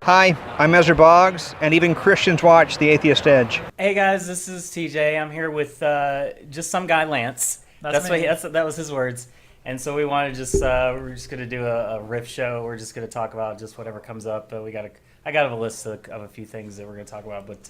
Hi, I'm Ezra Boggs, and even Christians watch The Atheist Edge. Hey guys, this is TJ. I'm here with just some guy, Lance. That's me. That was his words. And so we want to we're just gonna do a riff show. We're just gonna talk about just whatever comes up. I got a list of a few things that we're gonna talk about, but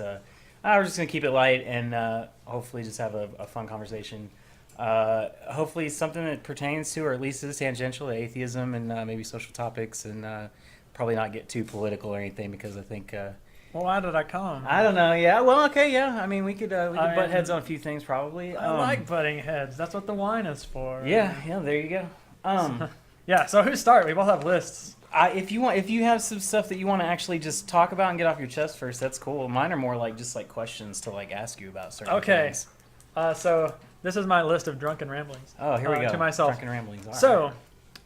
we're just gonna keep it light and hopefully just have a fun conversation. Hopefully something that pertains to, or at least is tangential to atheism and maybe social topics, and probably not get too political or anything, because I think. Well, why did I come? I don't know. Yeah. Well, okay. Yeah. I mean, we could butt heads on a few things probably. I like butting heads. That's what the wine is for. Yeah. Yeah. There you go. Yeah. So who start? We both have lists. If you have some stuff that you want to actually just talk about and get off your chest first, that's cool. Mine are more like just like questions to like ask you about certain things. So this is my list of drunken ramblings. Oh, here we go. To myself. Drunken ramblings. All so. right.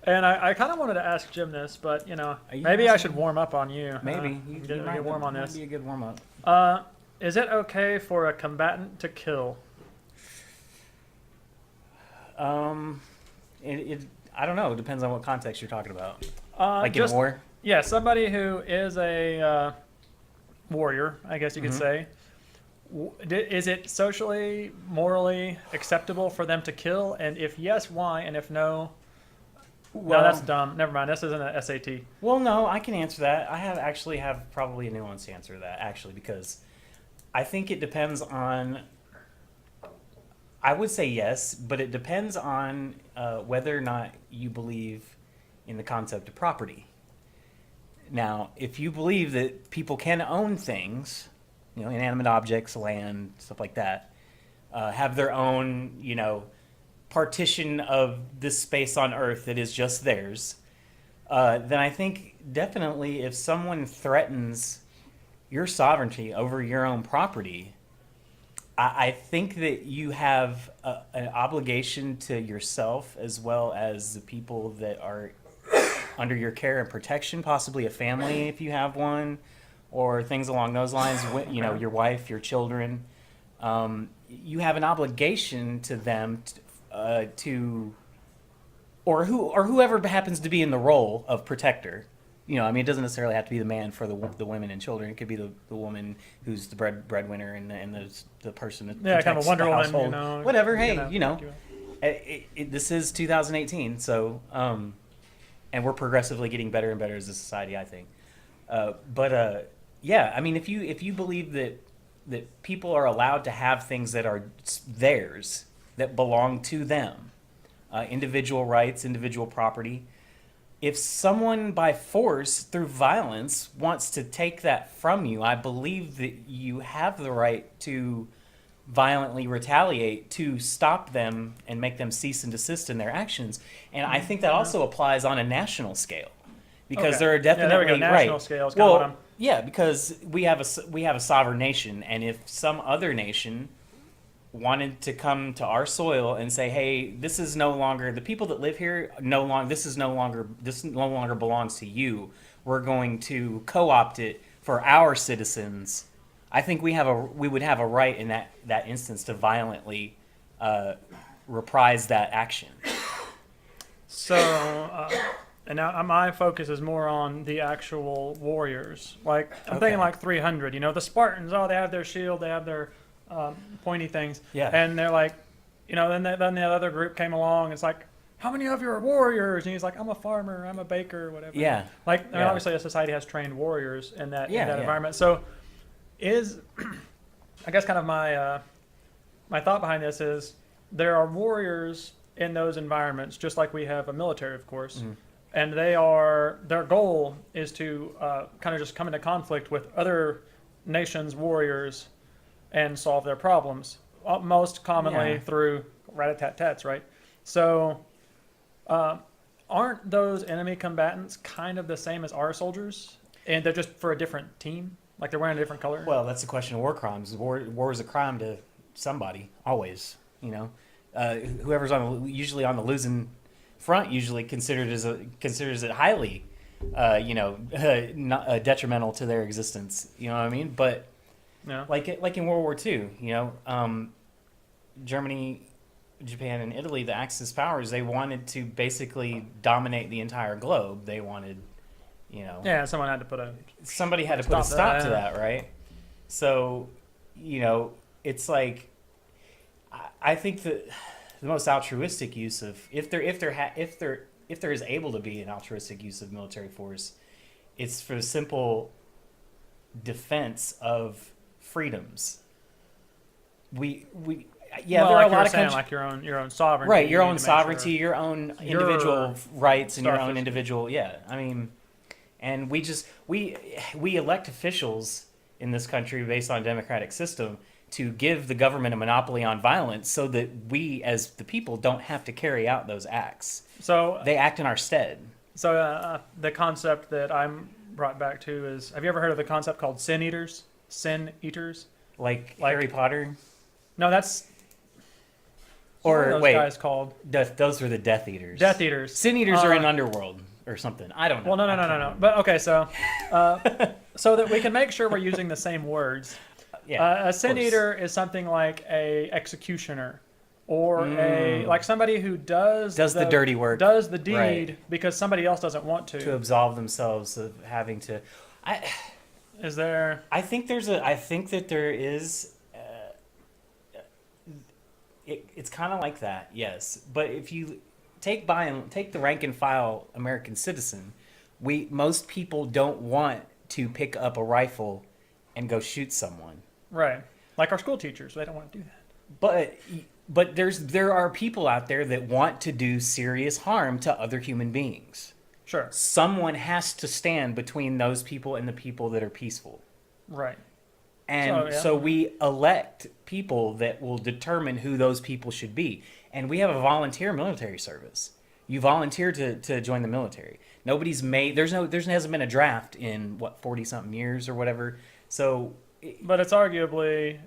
And I kind of wanted to ask Jim this, but maybe I should warm up on you. Maybe you get warm on this. Might be a good warm up. Is it okay for a combatant to kill? I don't know. It depends on what context you're talking about. Like just, in war. Yeah, somebody who is a warrior, I guess you could say. Is it socially, morally acceptable for them to kill? And if yes, why? And if no? Well, no, that's dumb. Never mind. This isn't an SAT. Well, no, I can answer that. I have probably a nuanced answer to that, actually, because I think it depends on. I would say yes, but it depends on whether or not you believe in the concept of property. Now, if you believe that people can own things, inanimate objects, land, stuff like that, have their own, partition of this space on Earth that is just theirs, then I think definitely if someone threatens your sovereignty over your own property, I think that you have an obligation to yourself as well as the people that are under your care and protection, possibly a family if you have one, or things along those lines, your wife, your children. You have an obligation to them or whoever happens to be in the role of protector. It doesn't necessarily have to be the man for the women and children. It could be the woman who's the breadwinner and the person that protects kind of Wonder the Woman, household. Whatever. This is 2018, so and we're progressively getting better and better as a society, I think. Yeah, I mean, if you believe that people are allowed to have things that are theirs, that belong to them, individual rights, individual property. If someone by force, through violence, wants to take that from you, I believe that you have the right to violently retaliate to stop them and make them cease and desist in their actions. And I think that also applies on a national scale, because there are definitely there we go. National scale is kind of what I'm... Yeah, because we have a sovereign nation, and if some other nation wanted to come to our soil and say, "Hey, this is no longer the people that live here. This no longer belongs to you. We're going to co-opt it for our citizens." I think we would have a right in that instance to violently reprise that action. So, and now my focus is more on the actual warriors. Like I'm thinking like 300. The Spartans. Oh, they have their shield. They have their pointy things. Yeah. And they're like, then the other group came along. It's like, how many of you are warriors? And he's like, I'm a farmer. I'm a baker. Whatever. Yeah. Like obviously a society has trained warriors in that environment. So, I guess kind of my thought behind this is there are warriors in those environments, just like we have a military, of course. Mm-hmm. And their goal is to kind of just come into conflict with other nations' warriors and solve their problems, most commonly through rat-a-tat-tats, right? So aren't those enemy combatants kind of the same as our soldiers? And they're just for a different team? Like they're wearing a different color? Well, that's a question of war crimes. War is a crime to somebody, always. Whoever's usually on the losing front usually considers it highly, not, detrimental to their existence. You know what I mean? But like in World War II, Germany, Japan, and Italy, the Axis powers, they wanted to basically dominate the entire globe. They wanted, You know, Yeah, someone had to put a somebody had to put a Stop stop to that. that, right? So, it's like I think that the most altruistic use of if there is able to be an altruistic use of military force, it's for the simple defense of freedoms. We yeah, well, there are like a you lot were of saying, countries. like your own sovereignty. Right, your you own need to make sovereignty, sure your own your individual rights, and your own starfish- individual. Yeah, I mean, and we elect officials in this country based on a democratic system to give the government a monopoly on violence, so that we, as the people, don't have to carry out those acts. So, They act in our stead. the concept that I'm brought back to is: have you ever heard of the concept called sin eaters? Sin eaters? Like, Like- Harry Potter, No, that's what are or those wait, guys called those were the Death Eaters. Death Eaters. Sin Eaters are in Underworld or something. I don't know. Well, no. I can't remember. But okay, so so that we can make sure we're using the same words. Yeah, A of sin course. eater is something like a executioner, or Mm. like somebody who does the dirty work, does the deed right, because somebody else doesn't want to absolve themselves of having to. Is there? I think that there is. It's kind of like that, yes. But if you take the rank and file American citizen, most people don't want to pick up a rifle and go shoot someone. Right. Like our school teachers, they don't want to do that. But there are people out there that want to do serious harm to other human beings. Sure. Someone has to stand between those people and the people that are peaceful. Right. And so we elect people that will determine who those people should be. And we have a volunteer military service. You volunteer to join the military. There hasn't been a draft in 40 something years or whatever. So, But it's arguably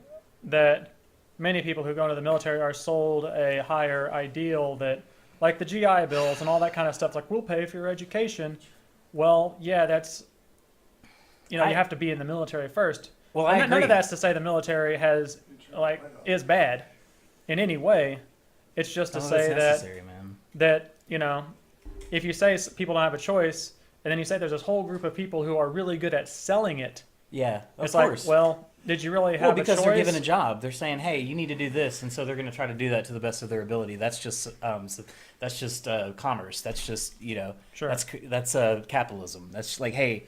that many people who go into the military are sold a higher ideal that, like the GI Bills and all that kind of stuff, like we'll pay for your education. Well, yeah, that's, you have to be in the military first. well, And I agree. none of that's to say the military is bad in any way. It's just to None of say that's necessary, man. that if you say people don't have a choice, and then you say there's this whole group of people who are really good at selling it, Yeah, of it's course. like, well, did you really have because a choice? they're given a job. They're saying, "Hey, you need to do this," and so they're going to try to do that to the best of their ability. That's just commerce. That's just Sure. that's capitalism. That's like, hey,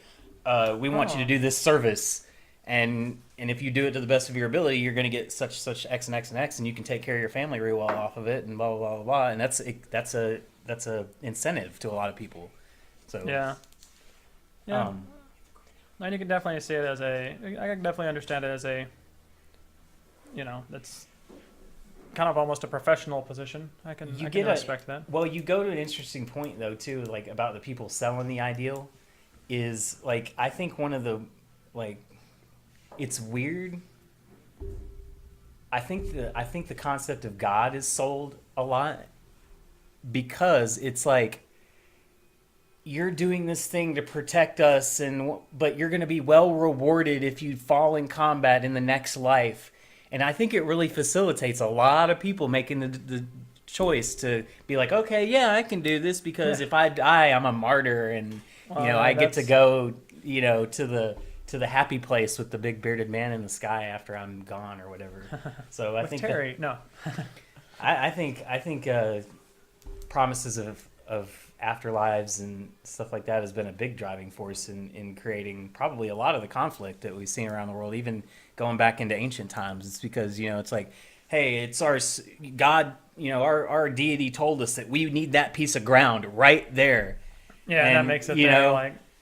we want you to do this service, and if you do it to the best of your ability, you're going to get such X and X and X, and you can take care of your family really well off of it, and blah blah blah blah blah. And that's a incentive to a lot of people. So Yeah. And you can definitely see it as I can definitely understand it as that's kind of almost a professional position. I can respect that. Well, you go to an interesting point though too, like about the people selling the ideal, is like I think one of the it's weird. I think the concept of God is sold a lot because it's like you're doing this thing to protect us, but you're going to be well rewarded if you fall in combat in the next life. And I think it really facilitates a lot of people making the choice to be like, okay, yeah, I can do this because if I die, I'm a martyr, and I get to go, to the happy place with the big bearded man in the sky after I'm gone or whatever. So I think Terry, no. I think promises of afterlives and stuff like that has been a big driving force in creating probably a lot of the conflict that we've seen around the world, even going back into ancient times. It's because it's like, hey, it's our God, our deity told us that we need that piece of ground right there. Yeah, and that makes it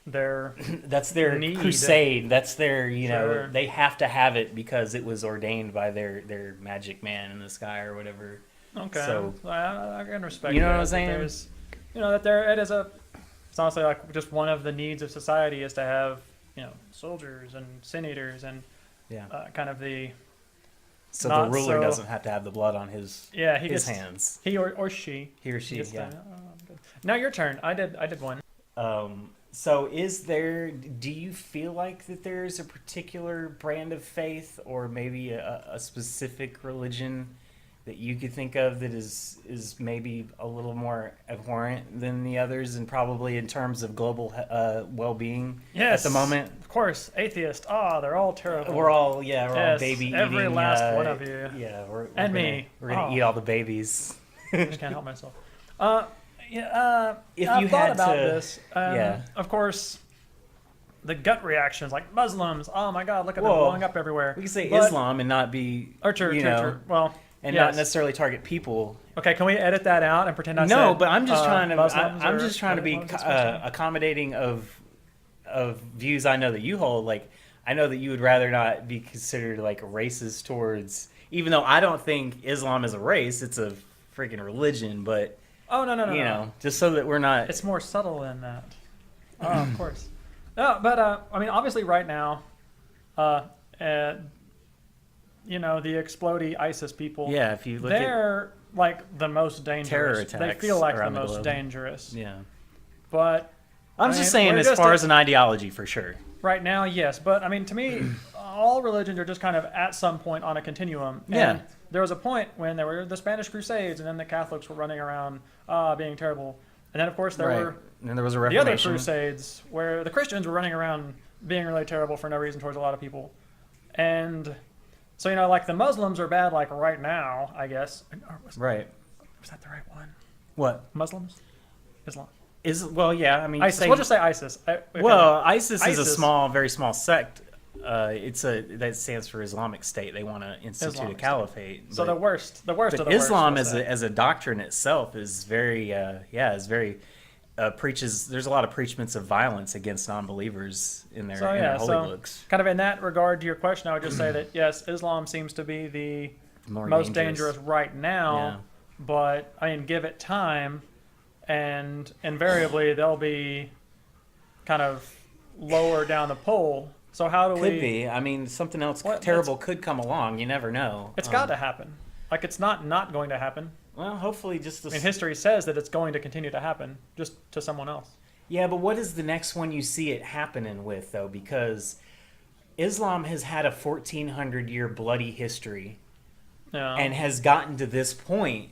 their that's their need. crusade. That's their Sure. They have to have it because it was ordained by their magic man in the sky or whatever. Okay. So I can respect. You know what that, I'm saying? that there's, that there it is it's honestly like just one of the needs of society is to have soldiers and sin eaters and kind of the so not the ruler so- doesn't have to have the blood on his he his gets hands. he or she. He or she, gets yeah. good. Now your turn. I did one. So do you feel like that there's a particular brand of faith or maybe a specific religion that you could think of that is maybe a little more abhorrent than the others, and probably in terms of global well-being at the moment? Of course, atheist. They're all terrible. We're all baby eating. Every last one of you. Yeah, Me. We're gonna eat all the babies. I just can't help myself. If I've you thought had about to, this. Of course, the gut reactions, like Muslims. Oh my God, look at them blowing up everywhere. We can say Islam and not be, true. Well, and not necessarily target people. Okay, can we edit that out and pretend I said? No, but I'm just trying to. Muslims I'm just trying to be Muslims? accommodating of views I know that you hold. Like, I know that you would rather not be considered like racist towards, even though I don't think Islam is a race. It's a freaking religion, but. Oh no. Just so that we're not. It's more subtle than that. Of course. No, but I mean, obviously, right now, the explodey ISIS people. Yeah, if you look they're like the most dangerous. Terror attacks They feel like the around the most globe. dangerous. Yeah. But I'm just saying, as far as an ideology, for sure. Right now, yes. But I mean, to me, all religions are just kind of at some point on a continuum. Yeah. And there was a point when there were the Spanish Crusades, and then the Catholics were running around being terrible. And then, of course, there were And then there was a the Reformation. other Crusades where the Christians were running around being really terrible for no reason towards a lot of people. And so, like the Muslims are bad, like right now, I guess. Right. Was that the right one? What? Muslims? Islam? I mean, ISIS. We'll just say ISIS. ISIS is a very small sect. That stands for Islamic State. They want to institute Islamic a caliphate. So the worst of the Islam worst. as a doctrine itself is very preaches. There's a lot of preachments of violence against non-believers in their holy books. Kind of in that regard to your question, I would just say that yes, Islam seems to be the most dangerous right now. But I mean, give it time, and invariably they'll be kind of lower down the pole. So how do we? Could be. I mean, something else terrible could come along. You never know. It's got to happen. Like, it's not going to happen. Well, hopefully just... I mean, history says that it's going to continue to happen, just to someone else. Yeah, but what is the next one you see it happening with, though? Because Islam has had a 1,400-year bloody history and has gotten to this point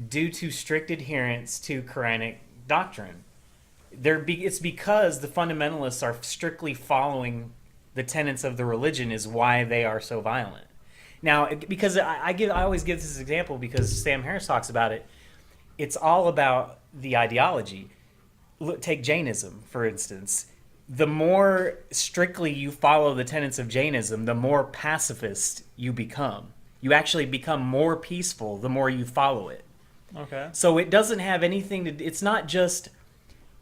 due to strict adherence to Quranic doctrine. It's because the fundamentalists are strictly following the tenets of the religion is why they are so violent. Now, because I always give this example because Sam Harris talks about it. It's all about the ideology. Take Jainism, for instance. The more strictly you follow the tenets of Jainism, the more pacifist you become. You actually become more peaceful the more you follow it. Okay. So it doesn't have anything to... It's not just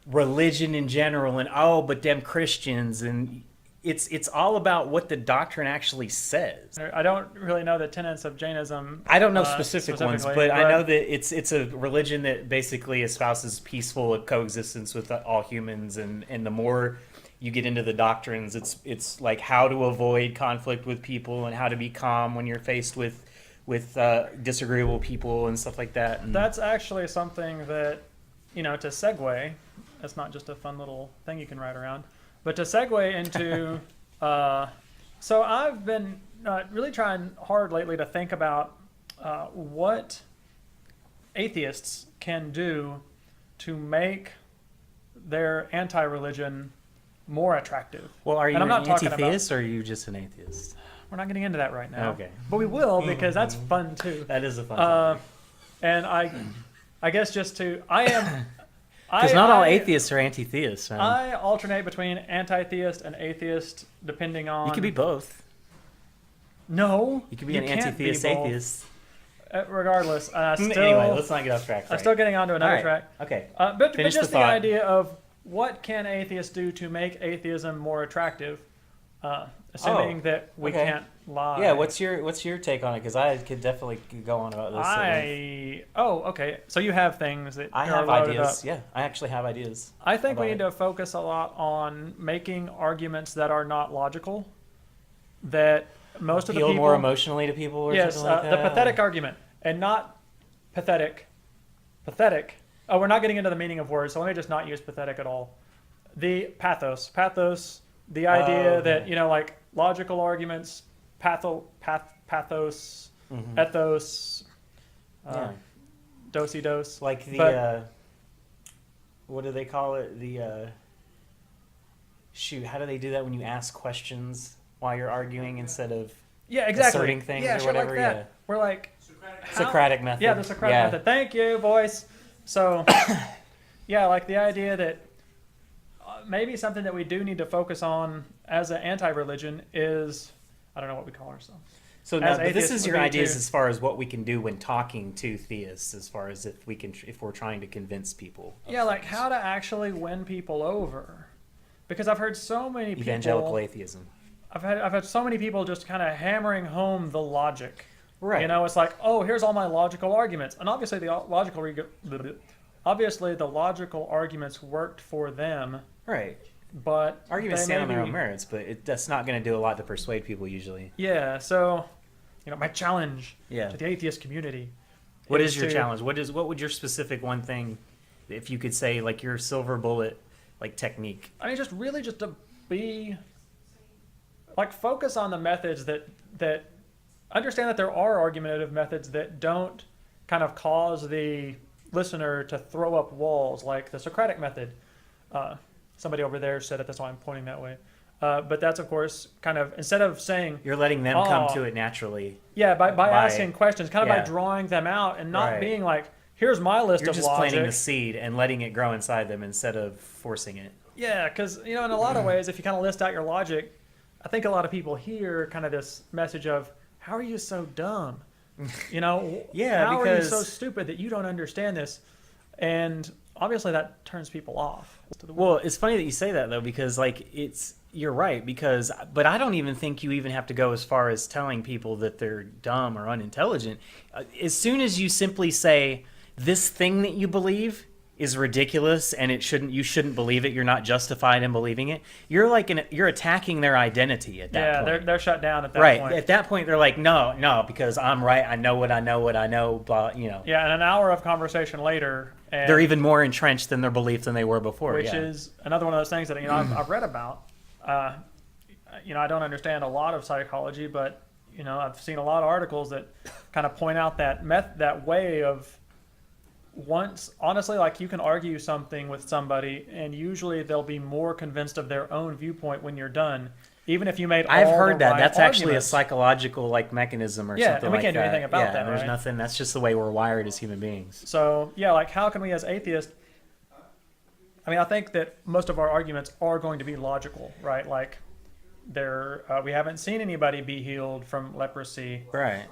religion in general and, but them Christians and... It's all about what the doctrine actually says. I don't really know the tenets of Jainism. I don't know specific ones, but I know that it's a religion that basically espouses peaceful coexistence with all humans, and the more you get into the doctrines, it's like how to avoid conflict with people and how to be calm when you're faced with disagreeable people and stuff like that. And that's actually something that, to segue, that's not just a fun little thing you can write around. But to segue into, so I've been really trying hard lately to think about what atheists can do to make their anti-religion more attractive. Well, are you an anti-theist or are you just an atheist? We're not getting into that right now. Okay. But we will because that's fun too. That is a fun topic. And I guess just to, I am... Because not all atheists are anti-theists. I alternate between anti-theist and atheist depending on... You could be both. No. You could be an anti-theist atheist. Regardless, anyway, let's not get off track. I'm still getting onto another track. Okay. But just the idea of what can atheists do to make atheism more attractive, assuming that we can't lie. Yeah, what's your take on it? Because I could definitely go on about this. Okay. So you have things that I have ideas. Up. Yeah, I actually have ideas. I think we need to focus a lot on making arguments that are not logical. That most of the people more emotionally to people. Or yes, something like that? The pathetic argument, and not pathetic. Pathetic. Oh, we're not getting into the meaning of words, so let me just not use pathetic at all. The pathos. The idea that like logical arguments. Pathos, ethos, Dosey dose. Like the But- what do they call it? The shoot, how do they do that when you ask questions while you're arguing instead of Yeah, exactly. asserting things yeah, or shit whatever? Like that. Yeah. We're like Socratic method. Yeah, the Socratic method. Thank you, voice. So, yeah, like the idea that maybe something that we do need to focus on as an anti-religion is, I don't know what we call ourselves. So As now, but this atheists is would your be ideas too. as far as what we can do when talking to theists, as far as if we're trying to convince people. of Yeah, like things. how to actually win people over. Because I've heard so many people. Evangelical atheism. I've had so many people just kind of hammering home the logic. Right. You know, it's like, oh, here's all my logical arguments, and obviously the logical arguments worked for them, Right. but Arguments they stand on their maybe- own merits, but that's not going to do a lot to persuade people usually. Yeah, so, my challenge Yeah. to the atheist community. What is your to- challenge? What would your specific one thing, if you could say, like your silver bullet, like technique? I mean, just really just to be, like, focus on the methods that understand that there are argumentative methods that don't kind of cause the listener to throw up walls, like the Socratic method. Somebody over there said it, that's why I'm pointing that way. But that's, of course, kind of, instead of saying, You're letting them come Oh. to it naturally. yeah, by By- asking questions, kind of by yeah. drawing them out and not Right. being like, here's my list You're of just logic. planting the seed and letting it grow inside them instead of forcing it. Yeah, because, in a lot of ways, if you kind of list out your logic, I think a lot of people hear kind of this message of, how are you so dumb? Yeah, how are you because- so stupid that you don't understand this? And obviously that turns people off. Well, it's funny that you say that though, because you're right, but I don't even think you even have to go as far as telling people that they're dumb or unintelligent. As soon as you simply say, this thing that you believe is ridiculous and you shouldn't believe it, you're not justified in believing it, you're attacking their identity at that point. They're shut down at that Right. point. At that point, they're like, no, because I'm right. I know what I know, blah, Yeah, and an hour of conversation later, and They're even more entrenched in their belief than they were before. which yeah. is another one of those things that I've read about. I don't understand a lot of psychology, but I've seen a lot of articles that kind of point out that way of honestly, like you can argue something with somebody, and usually they'll be more convinced of their own viewpoint when you're done, even if you made. I've all heard the that. right That's actually a arguments. psychological mechanism or Yeah, something and we like can't do that. anything about yeah, that, There's right? nothing. That's just the way we're wired as human beings. So yeah, like how can we as atheists? I mean, I think that most of our arguments are going to be logical, right? Like, we haven't seen anybody be healed from leprosy. Right.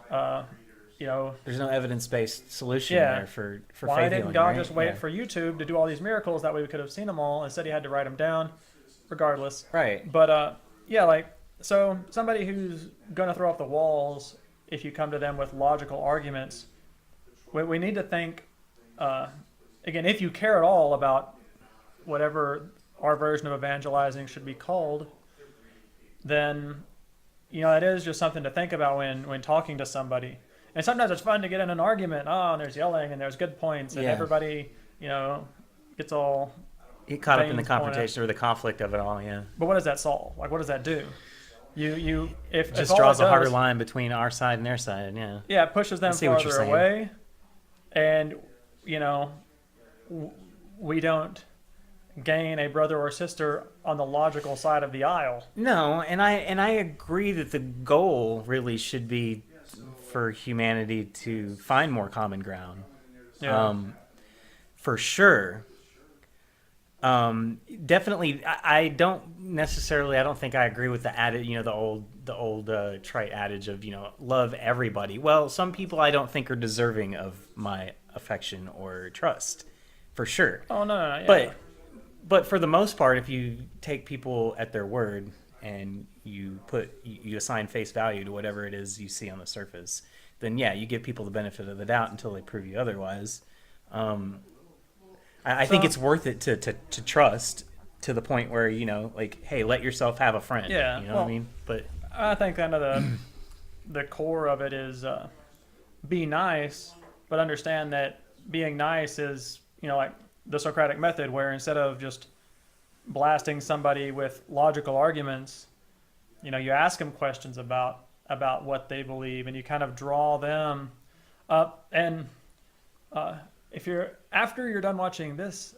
There's no evidence-based solution Yeah. there for why faith didn't healing, God right? just wait Yeah. for YouTube to do all these miracles? That way we could have seen them all. Instead, he had to write them down, regardless. Right. But so somebody who's going to throw off the walls, if you come to them with logical arguments, we need to think, again, if you care at all about whatever our version of evangelizing should be called, then, it is just something to think about when talking to somebody. And sometimes it's fun to get in an argument, and there's yelling and there's good points and Yeah. everybody, gets all, Get caught up in the veins pointed. confrontation or the conflict of it all, yeah. but what does that solve? Like, what does that do? If Just all draws it a harder does- line between our side and their side, yeah. Yeah, it pushes them I see what you're farther saying. away, and we don't gain a brother or sister on the logical side of the aisle. No, and I agree that the goal really should be for humanity to find more common ground. Yeah. For sure. Definitely, I don't think I agree with the adage, the old trite adage of, love everybody. Well, some people I don't think are deserving of my affection or trust, for sure. Oh no, yeah. But for the most part, if you take people at their word and you assign face value to whatever it is you see on the surface, then yeah, you give people the benefit of the doubt until they prove you otherwise. I think it's worth it to trust to the point where, hey, let yourself have a friend. Yeah, You know what I mean? But I think kind of the core of it is be nice, but understand that being nice is, like the Socratic method, where instead of just blasting somebody with logical arguments, you ask them questions about what they believe, and you kind of draw them up. And if you're after you're done watching this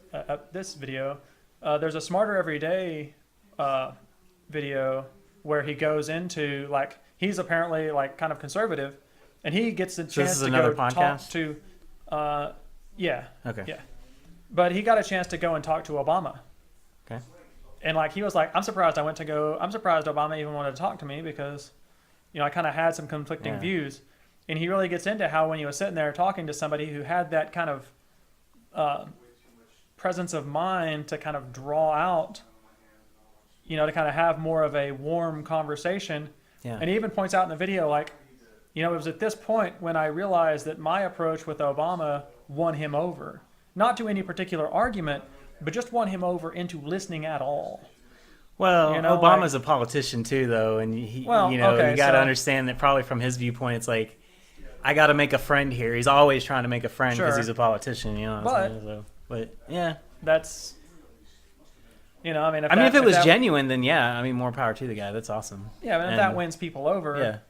this video, there's a Smarter Every Day video where he goes into like he's apparently like kind of conservative, and he gets a chance to go talk to. Yeah. Okay. Yeah. But he got a chance to go and talk to Obama. Okay. And like he was like, I'm surprised Obama even wanted to talk to me because, I kind of had some conflicting views. And he really gets into how when he was sitting there talking to somebody who had that kind of presence of mind to kind of draw out, to kind of have more of a warm conversation. Yeah. And he even points out in the video, like, it was at this point when I realized that my approach with Obama won him over. Not to any particular argument, but just won him over into listening at all. Well, Obama's a politician too, though, and you got to understand that probably from his viewpoint, it's like, I got to make a friend here. He's always trying to make a friend because he's a politician, But yeah, that's, if it was genuine, then more power to the guy. That's awesome. Yeah, and if that wins people over,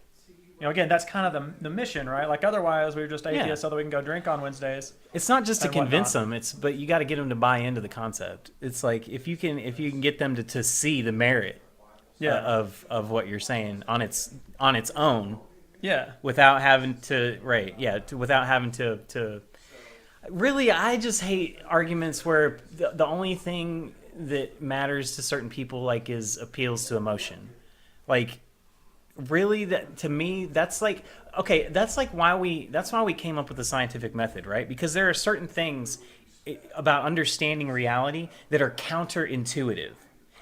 again, that's kind of the mission, right? Like otherwise, we're just atheists so that we can go drink on Wednesdays. It's not just to convince them. But you got to get them to buy into the concept. It's like if you can get them to see the merit of what you're saying on its own. Yeah. Without having to without having to really, I just hate arguments where the only thing that matters to certain people like is appeals to emotion. Like really, that to me, that's like okay, that's why we came up with the scientific method, right? Because there are certain things about understanding reality that are counterintuitive,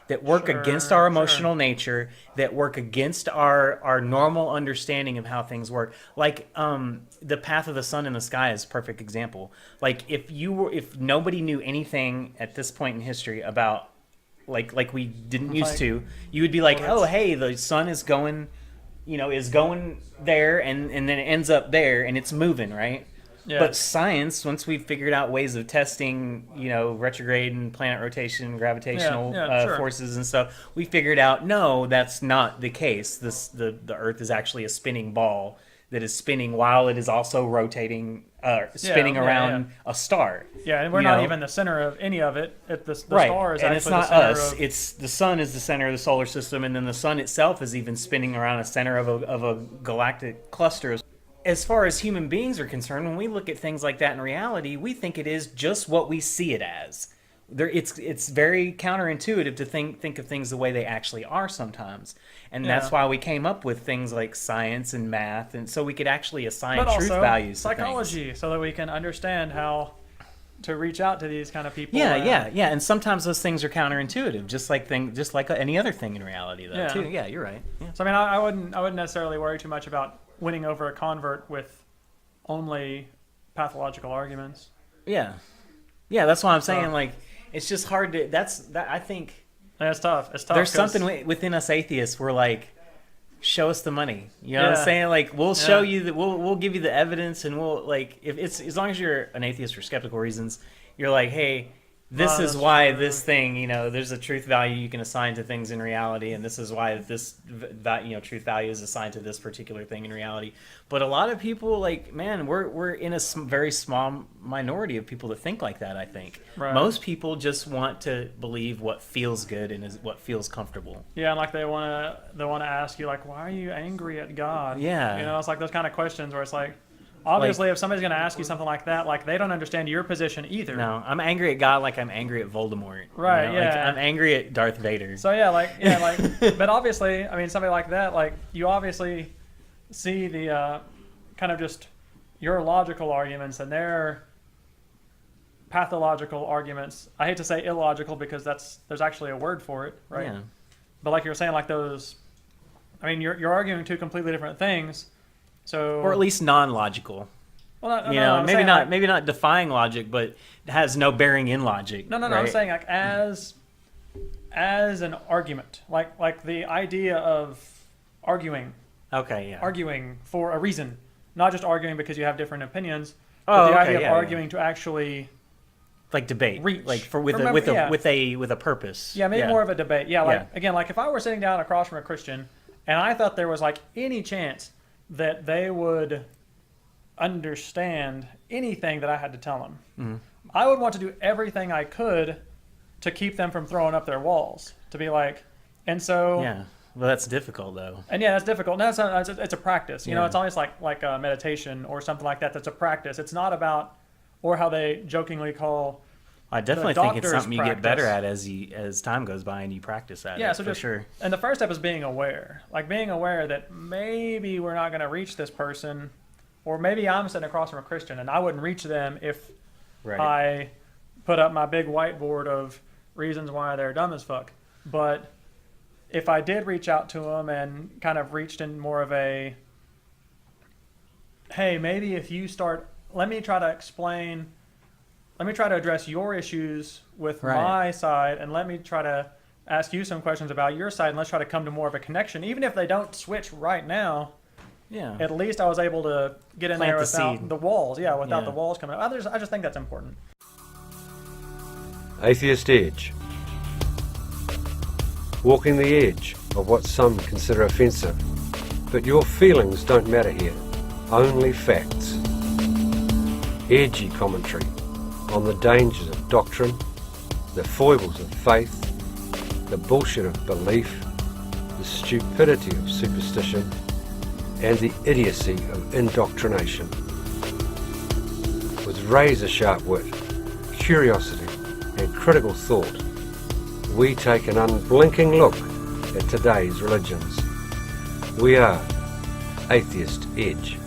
that work against our emotional nature, that work against our normal understanding of how things work. Like the path of the sun in the sky is a perfect example. Like if nobody knew anything at this point in history about like we didn't used to, you would be like, oh hey, the sun is going there and then it ends up there and it's moving, right? Yeah. But science, once we've figured out ways of testing, retrograde and planet rotation, gravitational forces and stuff, we figured out, no, that's not the case. The Earth is actually a spinning ball that is spinning while it is also rotating, spinning around a star. Yeah, and we're not even the center of any of it. The star is and actually it's not the center us. It's the sun is the center of the solar system, and then the sun itself is even spinning around a center of a galactic cluster. As far as human beings are concerned, when we look at things like that in reality, we think it is just what we see it as. It's very counterintuitive to think of things the way they actually are sometimes, and that's why we came up with things like science and math, and so we could actually assign truth values to psychology, things. So that we can understand how to reach out to these kind of people. Yeah. And sometimes those things are counterintuitive, just like any other thing in reality, though. Too. Yeah, you're right. Yeah. So I wouldn't necessarily worry too much about winning over a convert with only pathological arguments. Yeah, that's why I'm saying like. It's just hard to. I think. Yeah, it's tough. There's something within us atheists. We're like, show us the money. You know what I'm saying? Like, we'll show you that. We'll give you the evidence, and we'll like if it's as long as you're an atheist for skeptical reasons, you're like, hey, this is why this thing. There's a truth value you can assign to things in reality, and this is why this truth value is assigned to this particular thing in reality. But a lot of people, like, man, we're in a very small minority of people that think like that. I think most people just want to believe what feels good and is what feels comfortable. Yeah, and like they want to ask you like, why are you angry at God? Yeah, it's like those kind of questions where it's like. Obviously, if somebody's going to ask you something like that, like they don't understand your position either. No, I'm angry at God like I'm angry at Voldemort. Right, Like I'm angry at Darth Vader. So but obviously, somebody like that, like you obviously see the kind of just your logical arguments and their pathological arguments. I hate to say illogical because there's actually a word for it, right? Yeah. But like you're saying, like those, you're arguing two completely different things. So, or at least non-logical. Well, maybe not defying logic, but it has no bearing in logic. No. Right? I'm saying like as an argument, like the idea of arguing. Okay, yeah. Arguing for a reason, not just arguing because you have different opinions. But the idea of arguing to actually like debate, reach. like with a purpose. Yeah, maybe more of a debate. Yeah, again, like if I were sitting down across from a Christian and I thought there was like any chance that they would understand anything that I had to tell them. I would want to do everything I could to keep them from throwing up their walls. To be like, and so Yeah. Well, that's difficult though. and yeah, that's difficult. No, it's a practice. You know, Yeah. it's always like a meditation or something like that. That's a practice. It's not about, or how they jokingly call. I definitely think it's doctor's something you get better practice. at as time goes by and you practice at Yeah, it. so For just sure. And the first step is being aware, like being aware that maybe we're not going to reach this person, or maybe I'm sitting across from a Christian and I wouldn't reach them if Right. I put up my big whiteboard of reasons why they're dumb as fuck. But if I did reach out to them and kind of reached in more of a, hey, maybe if you start, let me try to address your issues with Right. my side, and let me try to ask you some questions about your side, and let's try to come to more of a connection. Even if they don't switch right now, Yeah. at least I was able to get in Plant there the without seed. the walls. Yeah, without Yeah. the walls coming up. I just think that's important. Atheist Edge. Walking the edge of what some consider offensive. But your feelings don't matter here, only facts. Edgy commentary on the dangers of doctrine, the foibles of faith, the bullshit of belief, the stupidity of superstition, and the idiocy of indoctrination. With razor-sharp wit, curiosity, and critical thought, we take an unblinking look at today's religions. We are Atheist Edge.